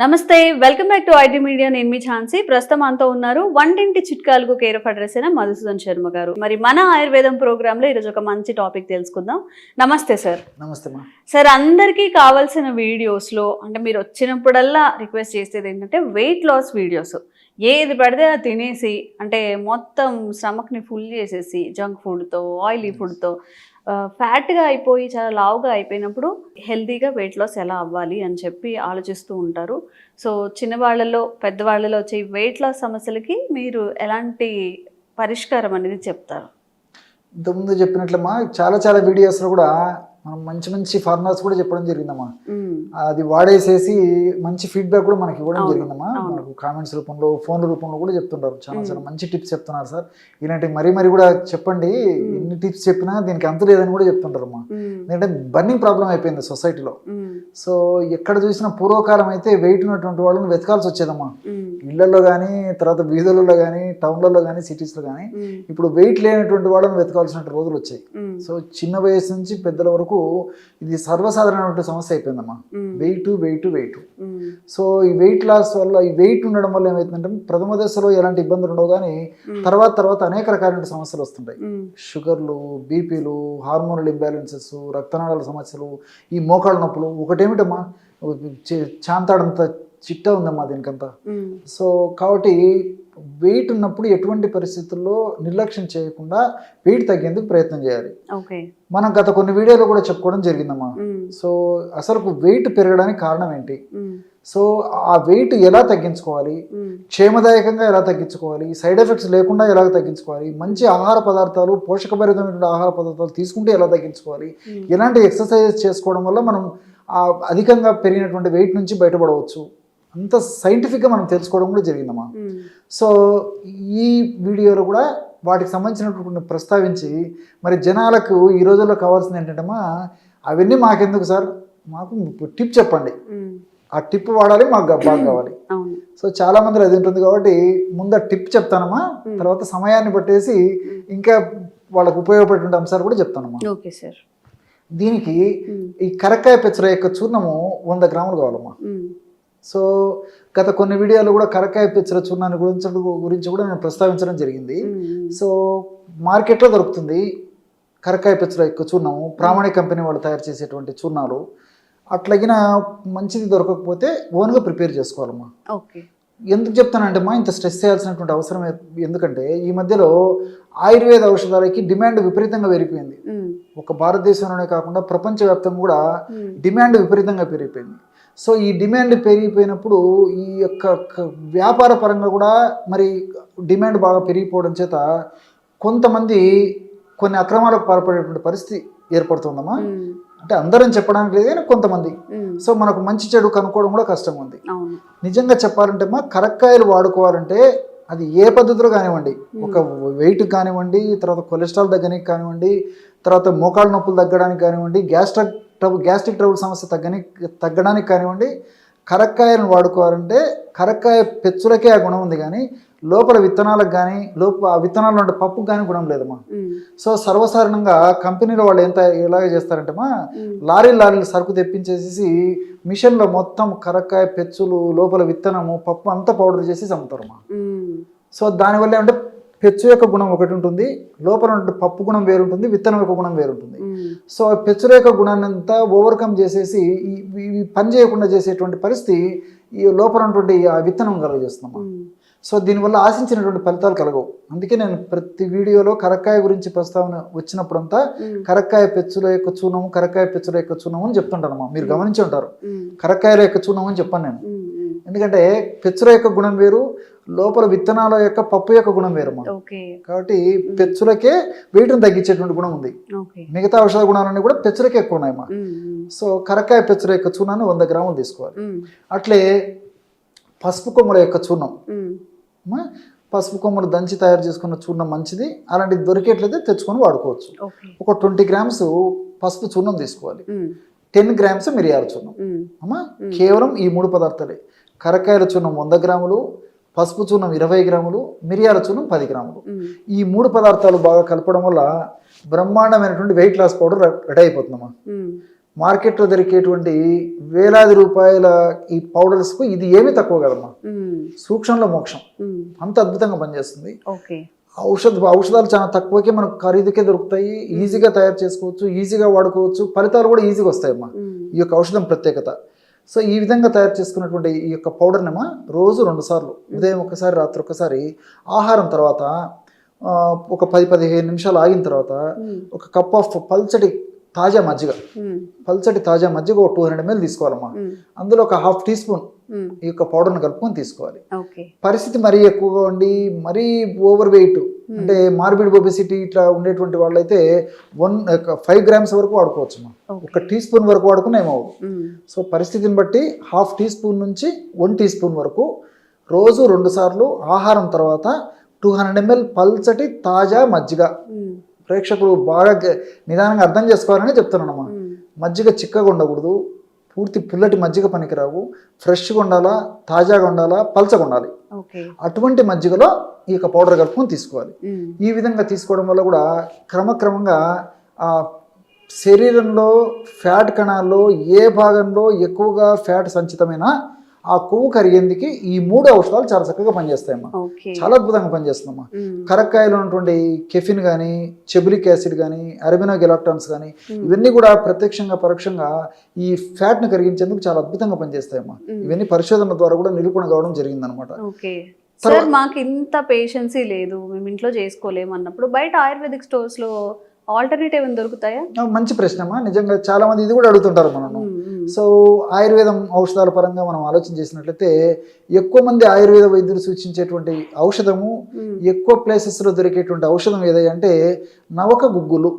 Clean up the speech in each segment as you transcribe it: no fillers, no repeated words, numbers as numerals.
నమస్తే, welcome back to IT media. నేను మీ ఝాన్సీ. ప్రస్తుతం అంతా ఉన్నారు వంటింటి చిట్కాలకు కేర్ ఆఫ్ అడ్రస్ అయిన మధుసూదన్ శర్మ గారు. మరి మన ఆయుర్వేదం ప్రోగ్రామ్ లో ఈరోజు ఒక మంచి టాపిక్ తెలుసుకుందాం. నమస్తే సార్. నమస్తే మా సార్, అందరికీ కావాల్సిన వీడియోస్ లో అంటే మీరు వచ్చినప్పుడల్లా రిక్వెస్ట్ చేసేది ఏంటంటే వెయిట్ లాస్ వీడియోస్. ఏది పడితే అది తినేసి అంటే మొత్తం స్టమక్ని ఫుల్ చేసేసి జంక్ ఫుడ్తో, ఆయిలీ ఫుడ్తో ఫ్యాట్గా అయిపోయి చాలా లావుగా అయిపోయినప్పుడు హెల్తీగా వెయిట్ లాస్ ఎలా అవ్వాలి అని చెప్పి ఆలోచిస్తూ ఉంటారు. సో చిన్నవాళ్ళలో పెద్దవాళ్ళలో వచ్చే వెయిట్ లాస్ సమస్యలకి మీరు ఎలాంటి పరిష్కారం అనేది చెప్తారు? ఇంతకుముందు చెప్పినట్లమ్మా చాలా వీడియోస్లో కూడా మనం మంచి ఫార్ములాస్ కూడా చెప్పడం జరిగిందమ్మా. అది వాడేసేసి మంచి ఫీడ్బ్యాక్ కూడా మనకి ఇవ్వడం జరిగిందమ్మా. మనకు కామెంట్స్ రూపంలో, ఫోన్ల రూపంలో కూడా చెప్తుంటారు. చాలా మంచి టిప్స్ చెప్తున్నారు సార్, ఇలాంటి మరీ కూడా చెప్పండి, ఎన్ని టిప్స్ చెప్పినా దీనికి అంత లేదని కూడా చెప్తుంటారమ్మా. ఎందుకంటే బర్నింగ్ ప్రాబ్లం అయిపోయింది సొసైటీలో. సో ఎక్కడ చూసినా పూర్వకాలం అయితే వెయిట్ ఉన్నటువంటి వాళ్ళని వెతకాల్సి వచ్చేదమ్మా, ఇళ్లలో కానీ, తర్వాత వీధులలో కానీ, టౌన్లలో కానీ, సిటీస్లో కానీ. ఇప్పుడు వెయిట్ లేనటువంటి వాళ్ళని వెతకాల్సిన రోజులు వచ్చాయి. సో చిన్న వయసు నుంచి పెద్దల వరకు ఇది సర్వసాధారణమైన సమస్య అయిపోయిందమ్మా, వెయిట్. సో ఈ వెయిట్ లాస్ వల్ల, ఈ వెయిట్ ఉండడం వల్ల ఏమైతుందంటే ప్రథమ దశలో ఎలాంటి ఇబ్బందులు ఉండవు, కానీ తర్వాత అనేక రకాలైన సమస్యలు వస్తుంటాయి. షుగర్లు, బీపీలు, హార్మోనల్ ఇంబ్యాలెన్సెస్, రక్తనాళాల సమస్యలు, ఈ మోకాళ్ళ నొప్పులు. ఒకటేమిటమ్మా, చాంతాడంత చిట్టా ఉందమ్మా దీనికంతా. సో కాబట్టి వెయిట్ ఉన్నప్పుడు ఎటువంటి పరిస్థితుల్లో నిర్లక్ష్యం చేయకుండా వెయిట్ తగ్గేందుకు ప్రయత్నం చేయాలి. మనం గత కొన్ని వీడియోలో కూడా చెప్పుకోవడం జరిగిందమ్మా. సో అసలు వెయిట్ పెరగడానికి కారణం ఏంటి, సో ఆ వెయిట్ ఎలా తగ్గించుకోవాలి, క్షేమదాయకంగా ఎలా తగ్గించుకోవాలి, సైడ్ ఎఫెక్ట్స్ లేకుండా ఎలా తగ్గించుకోవాలి, మంచి ఆహార పదార్థాలు, పోషకభరితమైన ఆహార పదార్థాలు తీసుకుంటే ఎలా తగ్గించుకోవాలి, ఎలాంటి ఎక్సర్సైజెస్ చేసుకోవడం వల్ల మనం అధికంగా పెరిగినటువంటి వెయిట్ నుంచి బయటపడవచ్చు, అంత సైంటిఫిక్గా మనం తెలుసుకోవడం కూడా జరిగిందమ్మా. సో ఈ వీడియోలో కూడా వాటికి సంబంధించినటువంటి ప్రస్తావించి మరి జనాలకు ఈ రోజుల్లో కావాల్సింది ఏంటంటమ్మా, అవన్నీ మాకెందుకు సార్, మాకు టిప్ చెప్పండి, ఆ టిప్ వాడాలి, మాకు బాగా కావాలి. సో చాలా మంది అది ఉంటుంది కాబట్టి ముందు ఆ టిప్ చెప్తానమ్మా, తర్వాత సమయాన్ని పట్టేసి ఇంకా వాళ్ళకు ఉపయోగపడే అంశాలు కూడా చెప్తానమ్మా. Okay sir. దీనికి ఈ కరక్కాయ పెచ్చర యొక్క చూర్ణము 100 గ్రాములు కావాలమ్మా. సో గత కొన్ని వీడియోలు కూడా కరక్కాయ పెచ్చర చూర్ణాన్ని గురించి కూడా నేను ప్రస్తావించడం జరిగింది. సో మార్కెట్లో దొరుకుతుంది కరక్కాయ పెచ్చర యొక్క చూర్ణము, ప్రామాణిక కంపెనీ వాళ్ళు తయారు చేసేటువంటి చూర్ణాలు. అట్లాగిన మంచిది దొరకకపోతే ఓన్గా ప్రిపేర్ చేసుకోవాలమ్మా. ఎందుకు చెప్తానంటే అమ్మా, ఇంత స్ట్రెస్ చేయాల్సినటువంటి అవసరం ఎందుకంటే ఈ మధ్యలో ఆయుర్వేద ఔషధాలకి డిమాండ్ విపరీతంగా పెరిగిపోయింది. ఒక భారతదేశంలోనే కాకుండా ప్రపంచవ్యాప్తంగా కూడా డిమాండ్ విపరీతంగా పెరిగిపోయింది. సో ఈ డిమాండ్ పెరిగిపోయినప్పుడు ఈ యొక్క వ్యాపార పరంగా కూడా మరి డిమాండ్ బాగా పెరిగిపోవడం చేత కొంతమంది కొన్ని అక్రమాలకు పాల్పడేటువంటి పరిస్థితి ఏర్పడుతుందమ్మా. అంటే అందరం చెప్పడానికి లేదు కానీ కొంతమంది. సో మనకు మంచి చెడు కనుక్కోవడం కూడా కష్టంగా ఉంది. నిజంగా చెప్పాలంటే అమ్మా, కరక్కాయలు వాడుకోవాలంటే అది ఏ పద్ధతిలో కానివ్వండి, ఒక వెయిట్ కానివ్వండి, తర్వాత కొలెస్ట్రాల్ తగ్గడానికి కానివ్వండి, తర్వాత మోకాళ్ళ నొప్పులు తగ్గడానికి కానివ్వండి, గ్యాస్ట్రిక్ ట్రబుల్ సమస్య తగ్గడానికి కానివ్వండి, కరక్కాయలను వాడుకోవాలంటే కరక్కాయ పెచ్చులకే ఆ గుణం ఉంది, కానీ లోపల విత్తనాలకు కానీ ఆ విత్తనాలు ఉండే పప్పుకు కానీ గుణం లేదమ్మా. సో సర్వసాధారణంగా కంపెనీలో వాళ్ళు ఎలాగ చేస్తారంటే అమ్మా, లారీలు సరుకు తెప్పించేసి మిషన్లో మొత్తం కరక్కాయ పెచ్చులు, లోపల విత్తనము, పప్పు అంతా పౌడర్ చేసి అమ్ముతారమ్మా. సో దానివల్ల ఏమంటే పెచ్చు యొక్క గుణం ఒకటి ఉంటుంది, లోపల పప్పు గుణం వేరుంటుంది, విత్తనం యొక్క గుణం వేరుంటుంది. సో పెచ్చుల యొక్క గుణాన్ని అంతా ఓవర్కమ్ చేసేసి ఇవి పని చేయకుండా చేసేటువంటి పరిస్థితి ఈ లోపల ఉన్నటువంటి ఆ విత్తనం కలుగజేస్తున్నామా. సో దీనివల్ల ఆశించినటువంటి ఫలితాలు కలగవు. అందుకే నేను ప్రతి వీడియోలో కరక్కాయ గురించి ప్రస్తావన వచ్చినప్పుడంతా కరక్కాయ పెచ్చుల యొక్క చూర్ణము, కరక్కాయ పెచ్చుల యొక్క చూర్ణము అని చెప్తుంటానమ్మా. మీరు గమనించి ఉంటారు, కరక్కాయల యొక్క చూర్ణం అని చెప్పాను నేను. ఎందుకంటే పెచ్చుల యొక్క గుణం వేరు, లోపల విత్తనాల యొక్క పప్పు యొక్క గుణం వేరమ్మా. కాబట్టి పెచ్చులకే వెయిట్ని తగ్గించేటువంటి గుణం ఉంది. మిగతా ఔషధ గుణాలన్నీ కూడా పెచ్చులకే ఎక్కువ ఉన్నాయమ్మా. సో కరక్కాయ పెచ్చుల యొక్క చూర్ణాన్ని 100 గ్రాములు తీసుకోవాలి. అట్లే పసుపు కొమ్మల యొక్క చూర్ణం, పసుపు కొమ్మలు దంచి తయారు చేసుకున్న చూర్ణం మంచిది. అలాంటిది దొరికేట్లయితే తెచ్చుకొని వాడుకోవచ్చు. ఒక 20 గ్రామ్స్ పసుపు చూర్ణం తీసుకోవాలి, 10 గ్రామ్స్ మిరియాల చూర్ణం అమ్మా. కేవలం ఈ 3 పదార్థాలే. కరక్కాయల చూర్ణం 100 గ్రాములు, పసుపు చూర్ణం 20 గ్రాములు, మిరియాల చూర్ణం 10 గ్రాములు. ఈ 3 పదార్థాలు బాగా కలపడం వల్ల బ్రహ్మాండమైనటువంటి వెయిట్ లాస్ పౌడర్ రెడీ అయిపోతుందమ్మా. మార్కెట్లో దొరికేటువంటి వేలాది రూపాయల ఈ పౌడర్స్కు ఇది ఏమీ తక్కువ కదమ్మా. సూక్ష్మంలో మోక్షం, అంత అద్భుతంగా పనిచేస్తుంది. ఔషధాలు చాలా తక్కువకే మనకు ఖరీదుకే దొరుకుతాయి, ఈజీగా తయారు చేసుకోవచ్చు, ఈజీగా వాడుకోవచ్చు, ఫలితాలు కూడా ఈజీగా వస్తాయమ్మా ఈ యొక్క ఔషధం ప్రత్యేకత. సో ఈ విధంగా తయారు చేసుకున్నటువంటి ఈ యొక్క పౌడర్నేమో రోజు 2 సార్లు, ఉదయం ఒకసారి, రాత్రి ఒకసారి, ఆహారం తర్వాత ఒక 10-15 నిమిషాలు ఆగిన తర్వాత ఒక కప్ ఆఫ్ పల్చటి తాజా మజ్జిగ, ఒక 200 ml తీసుకోవాలమ్మా. అందులో ఒక 1/2 టీ స్పూన్ ఈ యొక్క పౌడర్ని కలుపుకొని తీసుకోవాలి. పరిస్థితి మరీ ఎక్కువగా ఉండి మరీ ఓవర్ వెయిట్ అంటే మార్బిడ్ ఒబెసిటీ ఇట్లా ఉండేటువంటి వాళ్ళైతే 5 grams వరకు వాడుకోవచ్చు. ఒక టీ స్పూన్ వరకు వాడుకున్నా ఏమవు. సో పరిస్థితిని బట్టి 1/2 టీ స్పూన్ నుంచి 1 టీ స్పూన్ వరకు రోజు 2 సార్లు, ఆహారం తర్వాత 200 ml పల్చటి తాజా మజ్జిగ. ప్రేక్షకులు బాగా నిదానంగా అర్థం చేసుకోవాలని చెప్తున్నానమ్మా. మజ్జిగ చిక్కగా ఉండకూడదు, పూర్తి పుల్లటి మజ్జిగ పనికిరావు, ఫ్రెష్గా ఉండాలా, తాజాగా ఉండాలా, పల్చగా ఉండాలి. అటువంటి మజ్జిగలో ఈ యొక్క పౌడర్ కలుపుకొని తీసుకోవాలి. ఈ విధంగా తీసుకోవడం వల్ల కూడా క్రమక్రమంగా ఆ శరీరంలో ఫ్యాట్ కణాల్లో ఏ భాగంలో ఎక్కువగా ఫ్యాట్ సంచితమైనా ఆ కొవ్వు కరిగేందుకు ఈ 3 ఔషధాలు చాలా చక్కగా పనిచేస్తాయమ్మా. చాలా అద్భుతంగా పనిచేస్తుందమ్మా. కరక్కాయలో ఉన్నటువంటి కెఫిన్ కానీ, చెబులిక్ యాసిడ్ కానీ, అరబినోగెలాక్టాన్స్ కానీ ఇవన్నీ కూడా ప్రత్యక్షంగా పరోక్షంగా ఈ ఫ్యాట్ను కరిగించేందుకు చాలా అద్భుతంగా పనిచేస్తాయమ్మా. ఇవన్నీ పరిశోధనల ద్వారా కూడా నిరూపణ కావడం జరిగిందనమాట. సార్ మాకు ఇంత పేషెన్సీ లేదు, మేము ఇంట్లో చేసుకోలేము అన్నప్పుడు బయట ఆయుర్వేదిక్ స్టోర్స్ లో ఆల్టర్నేటివ్ ఏమైనా దొరుకుతాయా? మంచి ప్రశ్నమ్మా. నిజంగా చాలా మంది ఇది కూడా అడుగుతుంటారు మనము. సో ఆయుర్వేదం ఔషధాల పరంగా మనం ఆలోచన చేసినట్లయితే ఎక్కువ మంది ఆయుర్వేద వైద్యులు సూచించేటువంటి ఔషధము, ఎక్కువ ప్లేసెస్ లో దొరికేటువంటి ఔషధం ఏదంటే నవక గుగ్గులు.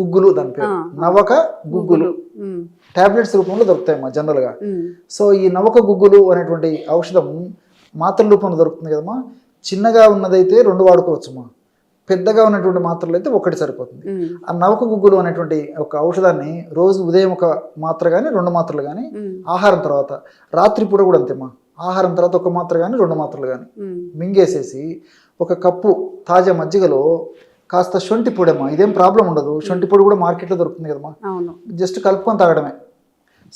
గుగ్గులు దాని పేరు నవక గుగ్గులు. టాబ్లెట్స్ రూపంలో దొరుకుతాయమ్మా జనరల్ గా. సో ఈ నవక గుగ్గులు అనేటువంటి ఔషధం మాత్రల రూపంలో దొరుకుతుంది కదమ్మా. చిన్నగా ఉన్నదైతే 2 వాడుకోవచ్చుమా, పెద్దగా ఉన్నటువంటి మాత్రలు అయితే 1 సరిపోతుంది. ఆ నవక గుగ్గులు అనేటువంటి ఒక ఔషధాన్ని రోజు ఉదయం 1 మాత్ర కానీ 2 మాత్రలు కానీ, ఆహారం తర్వాత, రాత్రి పూట కూడా అంతేమ్మా, ఆహారం తర్వాత 1 మాత్ర కానీ 2 మాత్రలు కానీ మింగేసేసి 1 కప్పు తాజా మజ్జిగలో కాస్త శొంఠి పొడి అమ్మా. ఇదేం ప్రాబ్లం ఉండదు, శొంఠి పొడి కూడా మార్కెట్లో దొరుకుతుంది కదమ్మా, జస్ట్ కలుపుకొని తాగడమే.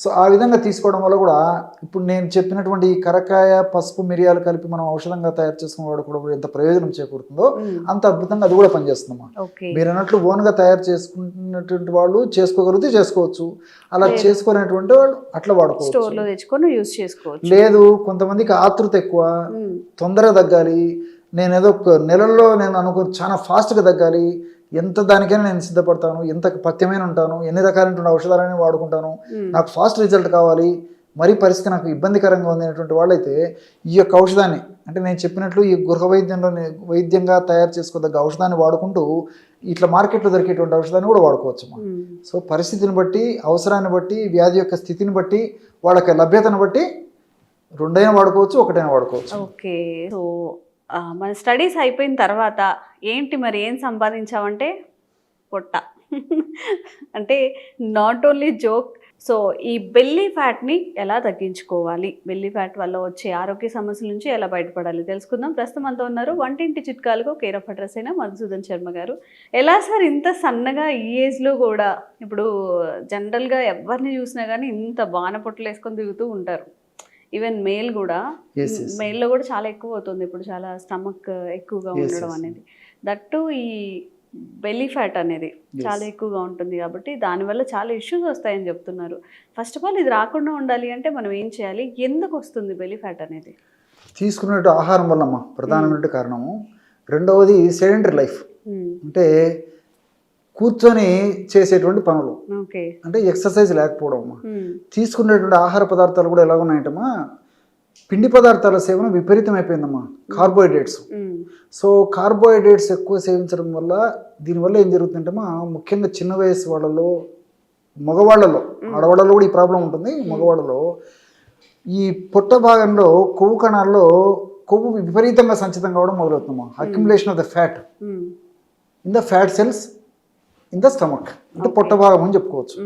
సో ఆ విధంగా తీసుకోవడం వల్ల కూడా ఇప్పుడు నేను చెప్పినటువంటి కరకాయ, పసుపు, మిరియాలు కలిపి మనం ఔషధంగా తయారు చేసుకున్న వాడు కూడా ఎంత ప్రయోజనం చేకూరుతుందో అంత అద్భుతంగా అది కూడా పనిచేస్తుందమ్మా. మీరు అన్నట్లు ఓన్గా తయారు చేసుకున్నటువంటి వాళ్ళు చేసుకోగలిగితే చేసుకోవచ్చు, అలా చేసుకోలేనటువంటి వాళ్ళు అట్లా వాడుకోవచ్చు. లేదు కొంతమందికి ఆతృత ఎక్కువ, తొందరగా తగ్గాలి, నేను ఏదో నెలల్లో నేను చాలా ఫాస్ట్గా తగ్గాలి, ఎంత దానికైనా నేను సిద్ధపడతాను, ఎంత పథ్యమైన ఉంటాను, ఎన్ని రకాలైన ఔషధాలని వాడుకుంటాను, నాకు ఫాస్ట్ రిజల్ట్ కావాలి, మరీ పరిస్థితి నాకు ఇబ్బందికరంగా ఉంది అనేటువంటి వాళ్ళైతే ఈ యొక్క ఔషధాన్ని అంటే నేను చెప్పినట్లు ఈ గృహ వైద్యంగా తయారు చేసుకోదగ్గ ఔషధాన్ని వాడుకుంటూ ఇట్లా మార్కెట్లో దొరికేటువంటి ఔషధాన్ని కూడా వాడుకోవచ్చు. సో పరిస్థితిని బట్టి, అవసరాన్ని బట్టి, వ్యాధి యొక్క స్థితిని బట్టి, వాళ్ళకి లభ్యతను బట్టి 2 వాడుకోవచ్చు, 1 వాడుకోవచ్చు. ఓకే. సో మన స్టడీస్ అయిపోయిన తర్వాత ఏంటి మరి ఏం సంపాదించామంటే పొట్ట అంటే నాట్ ఓన్లీ జోక్. సో ఈ బెల్లీ ఫ్యాట్ని ఎలా తగ్గించుకోవాలి, బెల్లీ ఫ్యాట్ వల్ల వచ్చే ఆరోగ్య సమస్యల నుంచి ఎలా బయటపడాలి తెలుసుకుందాం. ప్రస్తుతం అంతా ఉన్నారు వంటింటి చిట్కాలకు కేర్ ఆఫ్ అడ్రస్ అయిన మధుసూదన్ శర్మ గారు. ఎలా సార్ ఇంత సన్నగా ఈ ఏజ్లో కూడా? ఇప్పుడు జనరల్గా ఎవరిని చూసినా కానీ ఇంత బాణ పొట్టలు వేసుకొని తిరుగుతూ ఉంటారు. ఈవెన్ మేల్ కూడా, మేల్లో కూడా చాలా ఎక్కువ అవుతుంది ఇప్పుడు, చాలా స్టమక్ ఎక్కువగా ఉండడం అనేది. దట్టు ఈ బెల్లీ ఫ్యాట్ అనేది చాలా ఎక్కువగా ఉంటుంది కాబట్టి దానివల్ల చాలా ఇష్యూస్ వస్తాయని చెప్తున్నారు. ఫస్ట్ ఆఫ్ ఆల్ ఇది రాకుండా ఉండాలి అంటే మనం ఏం చేయాలి, ఎందుకు వస్తుంది బెల్లీ ఫ్యాట్ అనేది? తీసుకున్నట్టు ఆహారం వల్లమ్మా ప్రధానమైన కారణము. రెండవది సెడెంటరీ లైఫ్, అంటే కూర్చొని చేసేటువంటి పనులు, అంటే ఎక్సర్సైజ్ లేకపోవడం అమ్మా. తీసుకునేటువంటి ఆహార పదార్థాలు కూడా ఎలా ఉన్నాయంటమ్మా, పిండి పదార్థాల సేవన విపరీతం అయిపోయిందమ్మా, కార్బోహైడ్రేట్స్. సో కార్బోహైడ్రేట్స్ ఎక్కువ సేవించడం వల్ల దీనివల్ల ఏం జరుగుతుందంటమ్మా, ముఖ్యంగా చిన్న వయసు వాళ్ళలో, మగవాళ్ళలో, ఆడవాళ్ళలో కూడా ఈ ప్రాబ్లం ఉంటుంది. మగవాళ్ళలో ఈ పొట్ట భాగంలో కొవ్వు కణాల్లో కొవ్వు విపరీతంగా సంచితం కావడం మొదలవుతుందమ్మా. Accumulation of the fat in the fat cells in the stomach, అంటే పొట్ట భాగం అని చెప్పుకోవచ్చు.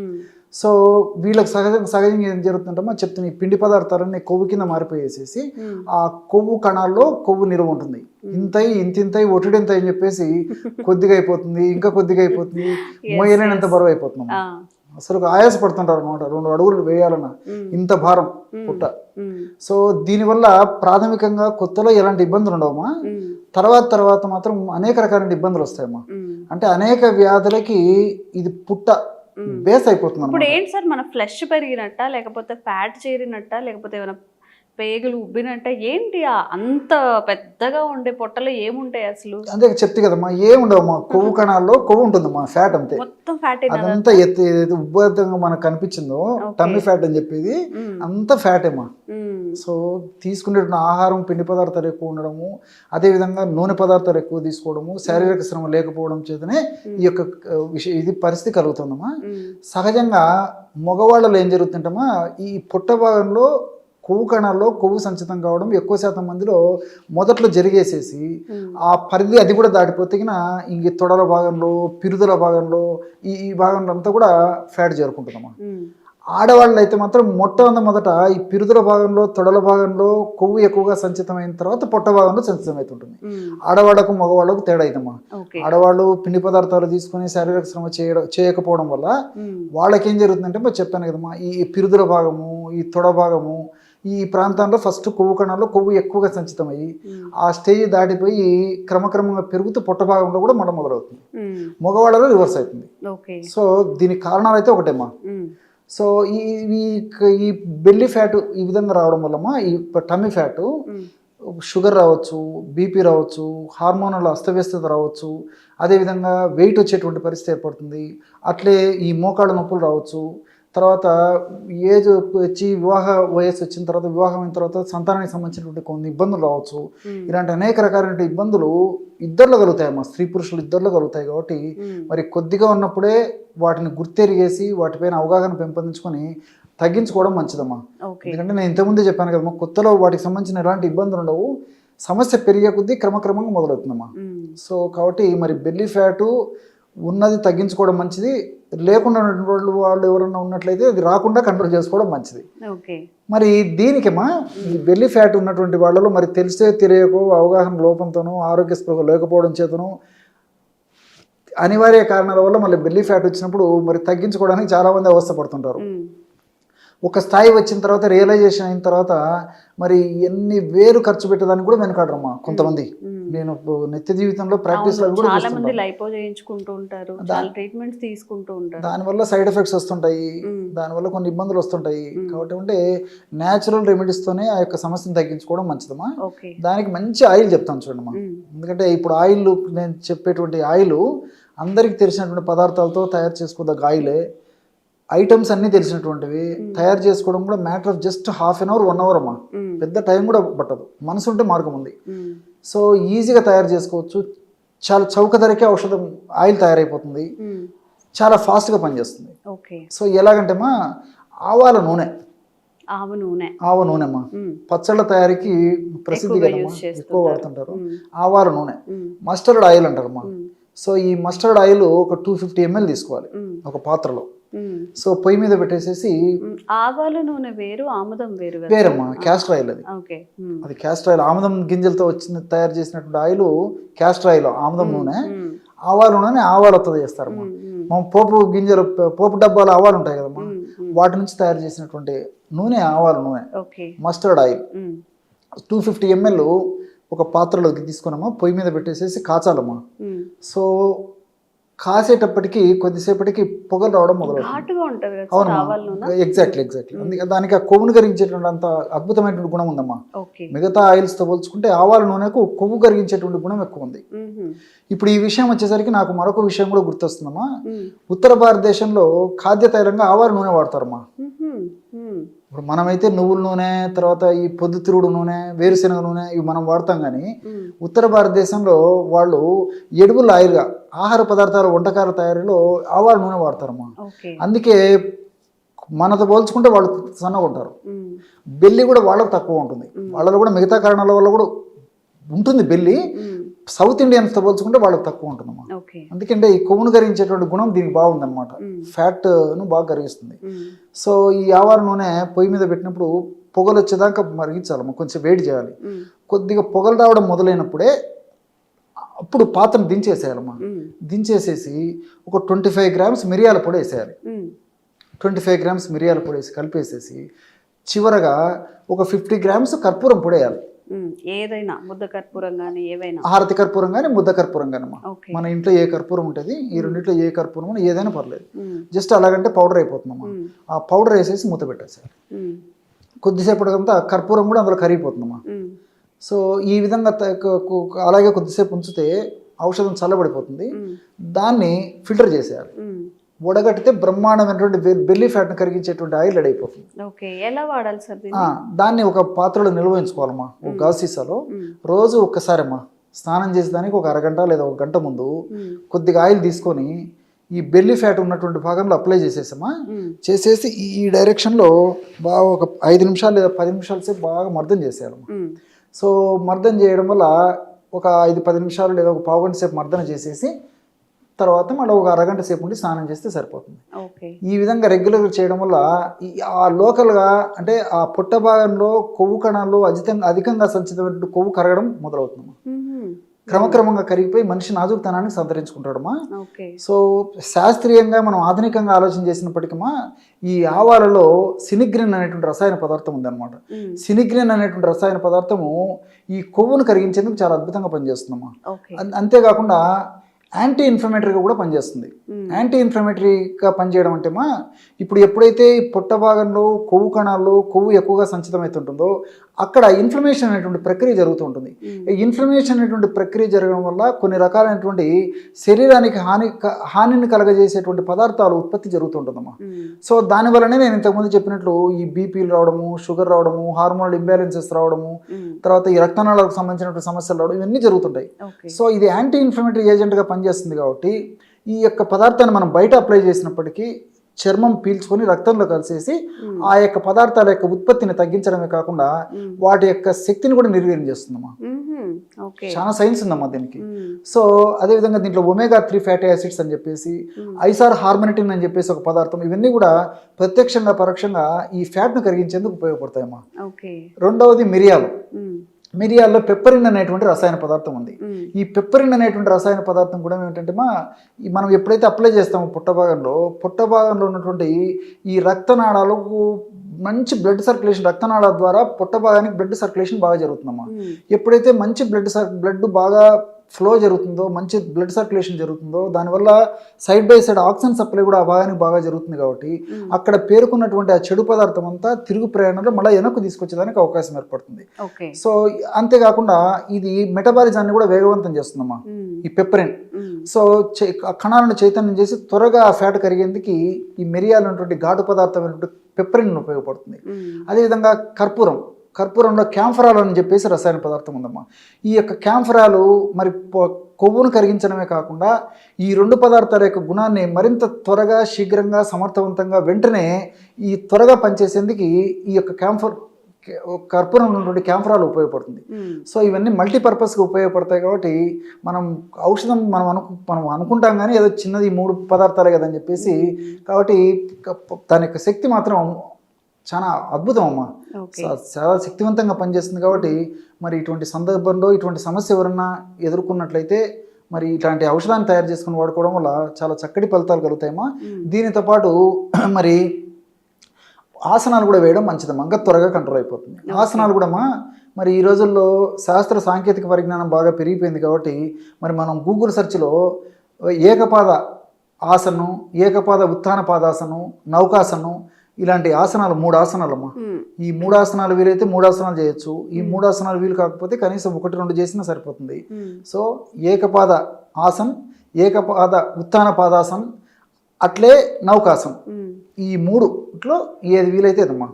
సో వీళ్ళకి సహజంగా ఏం జరుగుతుందంటే చెప్తున్నా, ఈ పిండి పదార్థాలన్నీ కొవ్వు కింద మారిపోయేసేసి ఆ కొవ్వు కణాల్లో కొవ్వు నిల్వ ఉంటుంది. ఇంతింతయి ఒటిడింత అని చెప్పేసి కొద్దిగా అయిపోతుంది, ఇంకా కొద్దిగా అయిపోతుంది, మోయలేనంత బరువు అయిపోతున్నాం. అసలు ఆయాసపడుతుంటారు అనమాట, 2 అడుగులు వేయాలన్న ఇంత భారం పుట్ట. సో దీనివల్ల ప్రాథమికంగా కొత్తలో ఎలాంటి ఇబ్బందులు ఉండవమ్మా, తర్వాత మాత్రం అనేక రకాల ఇబ్బందులు వస్తాయమ్మా. అంటే అనేక వ్యాధులకి ఇది పుట్ట బేస్ అయిపోతుంది. ఇప్పుడు ఏంటి సార్, మన ఫ్లెష్ పెరిగినట్ట, లేకపోతే ఫ్యాట్ చేరినట్ట, లేకపోతే ఏమైనా పేగులు ఉబ్బినట్ట, ఏంటి అంత పెద్దగా ఉండే పొట్టలో ఏముంటాయి అసలు? అంతే చెప్తే కదమ్మా, ఏముండవమ్మా, కొవ్వు కణాల్లో కొవ్వు ఉంటుందమ్మా, ఫ్యాట్ అంతే, మొత్తం ఫ్యాట్. అదంతా ఏదైతే ఉబ్బతంగా మనకు కనిపించిందో టమ్మీ ఫ్యాట్ అని చెప్పేది అంత ఫ్యాటేమా. సో తీసుకునే ఆహారం పిండి పదార్థాలు ఎక్కువ ఉండడము, అదేవిధంగా నూనె పదార్థాలు ఎక్కువ తీసుకోవడము, శారీరక శ్రమ లేకపోవడం చేతనే ఈ యొక్క ఇది పరిస్థితి కలుగుతుందమ్మా. సహజంగా మగవాళ్ళలో ఏం జరుగుతుంటమ్మా, ఈ పొట్ట భాగంలో కొవ్వు కణాల్లో కొవ్వు సంచితం కావడం ఎక్కువ శాతం మందిలో మొదట్లో జరిగేసేసి ఆ పరిధి అది కూడా దాటిపోతే ఇంక తొడల భాగంలో, పిరుదుల భాగంలో, ఈ భాగంలో అంతా కూడా ఫ్యాట్ చేరుకుంటుందమ్మా. ఆడవాళ్ళు అయితే మాత్రం మొదట ఈ పిరుదుల భాగంలో, తొడల భాగంలో కొవ్వు ఎక్కువగా సంచితమైన తర్వాత పొట్ట భాగంలో సంచితం అవుతుంటుంది. ఆడవాళ్లకు మగవాళ్ళకు తేడా అయితమ్మా. ఆడవాళ్ళు పిండి పదార్థాలు తీసుకుని శారీరక శ్రమ చేయకపోవడం వల్ల వాళ్ళకి ఏం జరుగుతుందంటే మరి చెప్పాను కదమ్మా, ఈ పిరుదుల భాగము, ఈ తొడ భాగము, ఈ ప్రాంతంలో ఫస్ట్ కొవ్వు కణాల్లో కొవ్వు ఎక్కువగా సంచితమయ్యి ఆ స్టేజ్ దాటిపోయి క్రమక్రమంగా పెరుగుతూ పొట్ట భాగంలో కూడా మొదలవుతుంది. మగవాళ్ళలో రివర్స్ అవుతుంది. సో దీనికి కారణాలు అయితే ఒకటేమ్మా. సో ఈ బెల్లీ ఫ్యాట్ ఈ విధంగా రావడం వల్లమ్మా, ఈ టమ్మీ ఫ్యాటు షుగర్ రావచ్చు, బీపీ రావచ్చు, హార్మోనల్ అస్తవ్యస్తత రావచ్చు, అదేవిధంగా వెయిట్ వచ్చేటువంటి పరిస్థితి ఏర్పడుతుంది. అట్లే ఈ మోకాళ్ళ నొప్పులు రావచ్చు. తర్వాత ఏజ్ వచ్చి వివాహ వయస్సు వచ్చిన తర్వాత, వివాహం అయిన తర్వాత సంతానానికి సంబంధించినటువంటి కొన్ని ఇబ్బందులు రావచ్చు. ఇలాంటి అనేక రకాలైన ఇబ్బందులు ఇద్దరిలో కలుగుతాయమ్మా, స్త్రీ పురుషులు ఇద్దరిలో కలుగుతాయి. కాబట్టి మరి కొద్దిగా ఉన్నప్పుడే వాటిని గుర్తెరిగేసి వాటిపైన అవగాహన పెంపొందించుకొని తగ్గించుకోవడం మంచిదమ్మా. ఎందుకంటే నేను ఇంతకుముందే చెప్పాను కదమ్మా, కొత్తలో వాటికి సంబంధించిన ఎలాంటి ఇబ్బందులు ఉండవు, సమస్య పెరిగే కొద్దీ క్రమక్రమంగా మొదలవుతుందమ్మా. సో కాబట్టి మరి బెల్లీ ఫ్యాటు ఉన్నది తగ్గించుకోవడం మంచిది, లేకుండా వాళ్ళు ఎవరన్నా ఉన్నట్లయితే అది రాకుండా కంట్రోల్ చేసుకోవడం మంచిది. మరి దీనికేమా ఈ బెల్లీ ఫ్యాట్ ఉన్నటువంటి వాళ్ళలో మరి తెలియకో అవగాహన లోపంతోనో ఆరోగ్య స్పృహ లేకపోవడం చేతనో అనివార్య కారణాల వల్ల మళ్ళీ బెల్లీ ఫ్యాట్ వచ్చినప్పుడు మరి తగ్గించుకోవడానికి చాలామంది అవస్థపడుతుంటారు. ఒక స్థాయి వచ్చిన తర్వాత, రియలైజేషన్ అయిన తర్వాత మరి ఎన్ని వేలు ఖర్చు పెట్టడానికి కూడా వెనకాడరమ్మా కొంతమంది. నేను నిత్య జీవితంలో ప్రాక్టీస్ లో కూడా చాలా మంది లైపో చేయించుకుంటూ ఉంటారు, చాలా ట్రీట్మెంట్స్ తీసుకుంటూ ఉంటారు. దానివల్ల సైడ్ ఎఫెక్ట్స్ వస్తుంటాయి, దానివల్ల కొన్ని ఇబ్బందులు వస్తుంటాయి. కాబట్టి అంటే న్యాచురల్ రెమెడీస్ తోనే ఆ యొక్క సమస్యను తగ్గించుకోవడం మంచిదమ్మా. దానికి మంచి ఆయిల్ చెప్తాను చూడమ్మా. ఎందుకంటే ఇప్పుడు ఆయిల్, నేను చెప్పేటువంటి ఆయిల్ అందరికి తెలిసినటువంటి పదార్థాలతో తయారు చేసుకోదగ్గ ఆయిలే. ఐటమ్స్ అన్నీ తెలిసినటువంటివి, తయారు చేసుకోవడం కూడా matter of just ½ an hour 1 hour అమ్మా. పెద్ద టైం కూడా పట్టదు, మనసు ఉంటే మార్గం ఉంది. సో ఈజీగా తయారు చేసుకోవచ్చు. చాలా చౌక ధరకే ఔషధం ఆయిల్ తయారైపోతుంది, చాలా ఫాస్ట్గా పనిచేస్తుంది. సో ఎలాగంటే మా ఆవాల నూనె, ఆవ నూనెమ్మా పచ్చళ్ళ తయారీకి ప్రసిద్ధి కదమ్మా, ఎక్కువ వాడుతుంటారు. ఆవాల నూనె, మస్టర్డ్ ఆయిల్ అంటారమ్మా. సో ఈ మస్టర్డ్ ఆయిల్ ఒక 250 ml తీసుకోవాలి ఒక పాత్రలో. సో పొయ్యి మీద పెట్టేసేసి, ఆవాల నూనె వేరు, ఆముదం వేరు వేరమ్మా, క్యాస్టర్ ఆయిల్ అది. అది క్యాస్టర్ ఆయిల్, ఆముదం గింజలతో తయారు చేసినటువంటి ఆయిల్ క్యాస్టర్ ఆయిల్, ఆముదం నూనె. ఆవాల నూనె ఆవాలతో చేస్తారమ్మా. మనం పోపు గింజలు, పోపు డబ్బాలు ఆవాలు ఉంటాయి కదమ్మా, వాటి నుంచి తయారు చేసినటువంటి నూనె ఆవాల నూనె. మస్టర్డ్ ఆయిల్ 250 ml ఒక పాత్రలోకి తీసుకున్నామా, పొయ్యి మీద పెట్టేసేసి కాచాలమ్మా. సో కాసేటప్పటికి కొద్దిసేపటికి పొగలు రావడం మొదలవుతుంది. అవునమ్మా, ఎగ్జాక్ట్లీ. అందుకే దానికి ఆ కొవ్వును కరిగించేటువంటి అంత అద్భుతమైనటువంటి గుణం ఉందమ్మా. మిగతా ఆయిల్స్ తో పోల్చుకుంటే ఆవాల నూనెకు కొవ్వు కరిగించేటువంటి గుణం ఎక్కువ ఉంది. ఇప్పుడు ఈ విషయం వచ్చేసరికి నాకు మరొక విషయం కూడా గుర్తొస్తుందమ్మా. ఉత్తర భారతదేశంలో ఖాద్య తైలంగా ఆవాల నూనె వాడతారమ్మా. ఇప్పుడు మనమైతే నువ్వుల నూనె, తర్వాత ఈ పొద్దుతిరుగుడు నూనె, వేరుశెనగ నూనె ఇవి మనం వాడతాం. కానీ ఉత్తర భారతదేశంలో వాళ్ళు ఎడుబుల్ ఆయిల్గా ఆహార పదార్థాల వంటకాల తయారీలో ఆవాల నూనె వాడతారమ్మా. అందుకే మనతో పోల్చుకుంటే వాళ్ళు సన్నగా ఉంటారు. బెల్లి కూడా వాళ్ళకు తక్కువ ఉంటుంది. వాళ్ళలో కూడా మిగతా కారణాల వల్ల కూడా ఉంటుంది బెల్లి, సౌత్ ఇండియన్స్తో పోల్చుకుంటే వాళ్ళకి తక్కువ ఉంటుందమ్మా. ఓకే. ఎందుకంటే ఈ కొవ్వును కరిగించేటువంటి గుణం దీనికి బాగుందన్నమాట, ఫ్యాట్ను బాగా కరిగిస్తుంది. సో ఈ ఆవాల నూనె పొయ్యి మీద పెట్టినప్పుడు పొగలు వచ్చేదాకా మరిగించాలమ్మా, కొంచెం వేడి చేయాలి. కొద్దిగా పొగలు రావడం మొదలైనప్పుడే అప్పుడు పాత్రను దించేసేయాలమ్మా. దించేసేసి ఒక 25 గ్రామ్స్ మిరియాల పొడి వేసేయాలి. 25 గ్రామ్స్ మిరియాల పొడి వేసి కలిపేసేసి చివరగా ఒక 50 గ్రామ్స్ కర్పూరం పొడి వేయాలి. ఏదైనా ముద్ద కర్పూరం కానీ ఏవైనా, హారతి కర్పూరం కానీ ముద్ద కర్పూరం కానమ్మా, మన ఇంట్లో ఏ కర్పూరం ఉంటుంది ఈ రెండింటిలో ఏ కర్పూరం ఏదైనా పర్లేదు, జస్ట్ అలాగంటే పౌడర్ అయిపోతుందమ్మా. ఆ పౌడర్ వేసేసి మూత పెట్టేసేయాలి. కొద్దిసేపటికంతా కర్పూరం కూడా అందులో కరిగిపోతుందమ్మా. సో ఈ విధంగా అలాగే కొద్దిసేపు ఉంచితే ఔషధం చల్లబడిపోతుంది. దాన్ని ఫిల్టర్ చేసేయాలి. వడగట్టితే బ్రహ్మాండమైనటువంటి బెల్లీ ఫ్యాట్ని కరిగించేటువంటి ఆయిల్ రెడీ అయిపోతుంది. ఓకే. ఎలా వాడాలి సార్? దాన్ని ఒక పాత్రలో నిల్వ ఉంచుకోవాలమ్మా, ఒక గాజు సీసాలో. రోజు ఒక్కసారమ్మా స్నానం చేసేదానికి ఒక అరగంట లేదా ఒక గంట ముందు కొద్దిగా ఆయిల్ తీసుకొని ఈ బెల్లీ ఫ్యాట్ ఉన్నటువంటి భాగంలో అప్లై చేసేసామా. చేసేసి ఈ డైరెక్షన్లో బాగా ఒక 5 నిమిషాలు లేదా 10 నిమిషాల సేపు బాగా మర్దన చేసేయాలమ్మా. సో మర్దన చేయడం వల్ల ఒక 5-10 నిమిషాలు లేదా ఒక పావు గంట సేపు మర్దన చేసేసి తర్వాత మళ్ళీ ఒక అరగంట సేపు ఉండి స్నానం చేస్తే సరిపోతుంది. ఈ విధంగా రెగ్యులర్గా చేయడం వల్ల ఆ లోకల్గా అంటే ఆ పొట్ట భాగంలో కొవ్వు కణాల్లో అధికంగా సంచితమైన కొవ్వు కరగడం మొదలవుతుందమ్మా. క్రమక్రమంగా కరిగిపోయి మనిషి నాజుకుతనాన్ని సంతరించుకుంటాడమ్మా. సో శాస్త్రీయంగా మనం ఆధునికంగా ఆలోచన చేసినప్పటికీ ఈ ఆవాలలో సినిగ్రిన్ అనేటువంటి రసాయన పదార్థం ఉందన్నమాట. సినిగ్రిన్ అనేటువంటి రసాయన పదార్థము ఈ కొవ్వును కరిగించేందుకు చాలా అద్భుతంగా పనిచేస్తుందమ్మా. అంతేకాకుండా యాంటీ ఇన్ఫ్లమేటరీగా కూడా పనిచేస్తుంది. యాంటీ ఇన్ఫ్లమేటరీగా పనిచేయడం అంటేమా ఇప్పుడు ఎప్పుడైతే పొట్ట భాగంలో కొవ్వు కణాల్లో కొవ్వు ఎక్కువగా సంచితమవుతుంటుందో అక్కడ ఇన్ఫ్లమేషన్ అనేటువంటి ప్రక్రియ జరుగుతూ ఉంటుంది. ఇన్ఫ్లమేషన్ అనేటువంటి ప్రక్రియ జరగడం వల్ల కొన్ని రకాలైనటువంటి శరీరానికి హానిని కలగజేసేటువంటి పదార్థాలు ఉత్పత్తి జరుగుతుంటుందమ్మా. సో దానివల్లనే నేను ఇంతకుముందు చెప్పినట్లు ఈ బీపీలు రావడము, షుగర్ రావడము, హార్మోనల్ ఇంబ్యాలెన్సెస్ రావడము, తర్వాత ఈ రక్తనాళాలకు సంబంధించినటువంటి సమస్యలు రావడం, ఇవన్నీ జరుగుతుంటాయి. సో ఇది యాంటీ ఇన్ఫ్లమేటరీ ఏజెంట్గా పనిచేస్తుంది కాబట్టి ఈ యొక్క పదార్థాన్ని మనం బయట అప్లై చేసినప్పటికీ చర్మం పీల్చుకొని రక్తంలో కలిసేసి ఆ యొక్క పదార్థాల యొక్క ఉత్పత్తిని తగ్గించడమే కాకుండా వాటి యొక్క శక్తిని కూడా నిర్వీర్యం చేస్తుందమ్మా. చాలా సైన్స్ ఉందమ్మా దీనికి. సో అదేవిధంగా దీంట్లో ఒమేగా-3 ఫ్యాటీ యాసిడ్స్ అని చెప్పేసి, ఐసార్ హార్మనిటిన్ అని చెప్పేసి ఒక పదార్థం, ఇవన్నీ కూడా ప్రత్యక్షంగా పరోక్షంగా ఈ ఫ్యాట్ను కరిగించేందుకు ఉపయోగపడతాయమ్మా. రెండవది మిరియాలు. మిరియాల్లో పెప్పరిన్ అనేటువంటి రసాయన పదార్థం ఉంది. ఈ పెప్పరిన్ అనేటువంటి రసాయన పదార్థం కూడా ఏమిటంటే మనం ఎప్పుడైతే అప్లై చేస్తామో పొట్ట భాగంలో ఉన్నటువంటి ఈ రక్తనాళాలకు మంచి బ్లడ్ సర్క్యులేషన్, రక్తనాళాల ద్వారా పొట్ట భాగానికి బ్లడ్ సర్క్యులేషన్ బాగా జరుగుతుందమ్మా. ఎప్పుడైతే మంచి బ్లడ్ బాగా ఫ్లో జరుగుతుందో, మంచి బ్లడ్ సర్క్యులేషన్ జరుగుతుందో, దానివల్ల side by side oxygen supply కూడా ఆ భాగానికి బాగా జరుగుతుంది. కాబట్టి అక్కడ పేరుకున్నటువంటి ఆ చెడు పదార్థం అంతా తిరుగు ప్రయాణంలో మళ్ళీ వెనక్కు తీసుకొచ్చేదానికి అవకాశం ఏర్పడుతుంది. సో అంతేకాకుండా ఇది మెటబాలిజాన్ని కూడా వేగవంతం చేస్తుందమ్మా ఈ పెప్పరిన్. సో కణాలను చైతన్యం చేసి త్వరగా ఆ ఫ్యాట్ కరిగేందుకు ఈ మిరియాలు ఉన్నటువంటి ఘాటు పదార్థమైనటువంటి పెప్పరిన్ ఉపయోగపడుతుంది. అదేవిధంగా కర్పూరంలో క్యాంఫరాల్ అని చెప్పేసి రసాయన పదార్థం ఉందమ్మా. ఈ యొక్క క్యాంఫరాలు మరి కొవ్వును కరిగించడమే కాకుండా ఈ 2 పదార్థాల యొక్క గుణాన్ని మరింత త్వరగా, శీఘ్రంగా, సమర్థవంతంగా, వెంటనే ఈ త్వరగా పనిచేసేందుకు ఈ యొక్క కర్పూరం ఉన్నటువంటి క్యాంఫరాలు ఉపయోగపడుతుంది. సో ఇవన్నీ మల్టీపర్పస్గా ఉపయోగపడతాయి. కాబట్టి మనం ఔషధం మనం అనుకుంటాం కానీ ఏదో చిన్నది 3 పదార్థాలే కదని చెప్పేసి, కాబట్టి దాని యొక్క శక్తి మాత్రం చాలా అద్భుతం అమ్మా. చాలా శక్తివంతంగా పనిచేస్తుంది. కాబట్టి మరి ఇటువంటి సందర్భంలో ఇటువంటి సమస్య ఎవరన్నా ఎదుర్కొన్నట్లయితే మరి ఇట్లాంటి ఔషధాన్ని తయారు చేసుకుని వాడుకోవడం వల్ల చాలా చక్కటి ఫలితాలు కలుగుతాయమ్మా. దీనితో పాటు మరి ఆసనాలు కూడా వేయడం మంచిదమ్మా, ఇంకా త్వరగా కంట్రోల్ అయిపోతుంది. ఆసనాలు కూడా మరి ఈ రోజుల్లో శాస్త్ర సాంకేతిక పరిజ్ఞానం బాగా పెరిగిపోయింది కాబట్టి మరి మనం గూగుల్ సెర్చ్లో ఏకపాద ఆసనం, ఏకపాద ఉత్థాన పాదాసనం, నౌకాసనం, ఇలాంటి ఆసనాలు 3 ఆసనాలమ్మా. ఈ 3 ఆసనాలు వీలైతే 3 ఆసనాలు చేయొచ్చు. ఈ 3 ఆసనాలు వీలు కాకపోతే కనీసం 1-2 చేసినా సరిపోతుంది. సో ఏకపాద ఆసన్, ఏకపాద ఉత్థాన పాదాసన్, అట్లే నౌకాసనం, ఈ 3లో ఏది వీలైతే అదమ్మా.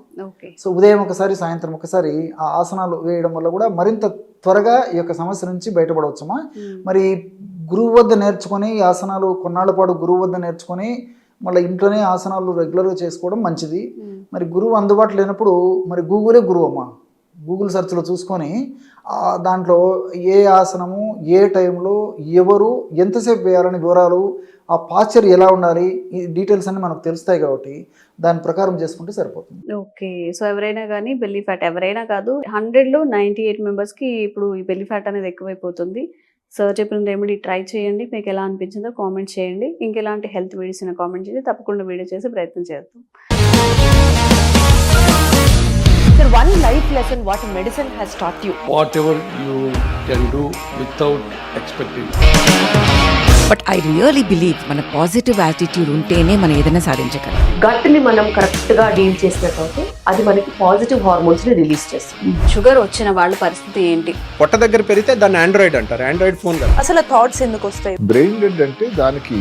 సో ఉదయం ఒకసారి, సాయంత్రం ఒకసారి ఆ ఆసనాలు వేయడం వల్ల కూడా మరింత త్వరగా ఈ యొక్క సమస్య నుంచి బయటపడవచ్చమ్మా. మరి గురువు వద్ద నేర్చుకొని ఈ ఆసనాలు కొన్నాళ్ళ పాటు గురువు వద్ద నేర్చుకొని మళ్ళీ ఇంట్లోనే ఆసనాలు రెగ్యులర్గా చేసుకోవడం మంచిది. మరి గురువు అందుబాటులో లేనప్పుడు మరి గూగులే గురువు అమ్మా. గూగుల్ సెర్చ్లో చూసుకొని దాంట్లో ఏ ఆసనము ఏ టైంలో ఎవరు ఎంతసేపు వేయాలని వివరాలు, ఆ పాస్చర్ ఎలా ఉండాలి, ఈ డీటెయిల్స్ అన్నీ మనకు తెలుస్తాయి కాబట్టి దాని ప్రకారం చేసుకుంటే సరిపోతుంది. ఓకే. సో ఎవరైనా కానీ బెల్లీ ఫ్యాట్, ఎవరైనా కాదు 100లో 98 మెంబర్స్కి ఇప్పుడు ఈ బెల్లీ ఫ్యాట్ అనేది ఎక్కువైపోతుంది. సో చెప్పిన రెమెడీ ట్రై చేయండి. మీకు ఎలా అనిపించిందో కామెంట్ చేయండి. ఇంకెలాంటి హెల్త్ వీడియోస్ అయినా కామెంట్ చేయండి. తప్పకుండా వీడియో చేసి ప్రయత్నం చేద్దాం. Sir, one life lesson what medicine has taught you. Whatever you can do without expecting. But I really believe మన పాజిటివ్ యాటిట్యూడ్ ఉంటేనే మనం ఏదైనా సాధించగలం. గట్ ని మనం కరెక్ట్ గా డీల్ చేసినట్లయితే అది మనకి పాజిటివ్ హార్మోన్స్ ని రిలీజ్ చేస్తుంది. షుగర్ వచ్చిన వాళ్ళ పరిస్థితి ఏంటి? పొట్ట దగ్గర పెరిగితే దాన్ని ఆండ్రాయిడ్ అంటారు, ఆండ్రాయిడ్ ఫోన్ కదా. అసలు థాట్స్ ఎందుకు వస్తాయి? బ్రెయిన్ డెడ్ అంటే దానికి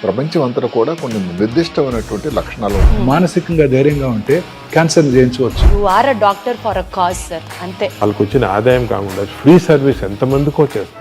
ప్రపంచం అంతా కూడా కొన్ని నిర్దిష్టమైనటువంటి లక్షణాలు ఉన్నాయి. మానసికంగా ధైర్యంగా ఉంటే క్యాన్సర్ జయించవచ్చు. You are a doctor for a cause sir, అంతే. వాళ్ళకి వచ్చిన ఆదాయం కాకుండా ఫ్రీ సర్వీస్ ఎంతమందికో చేస్తుంది.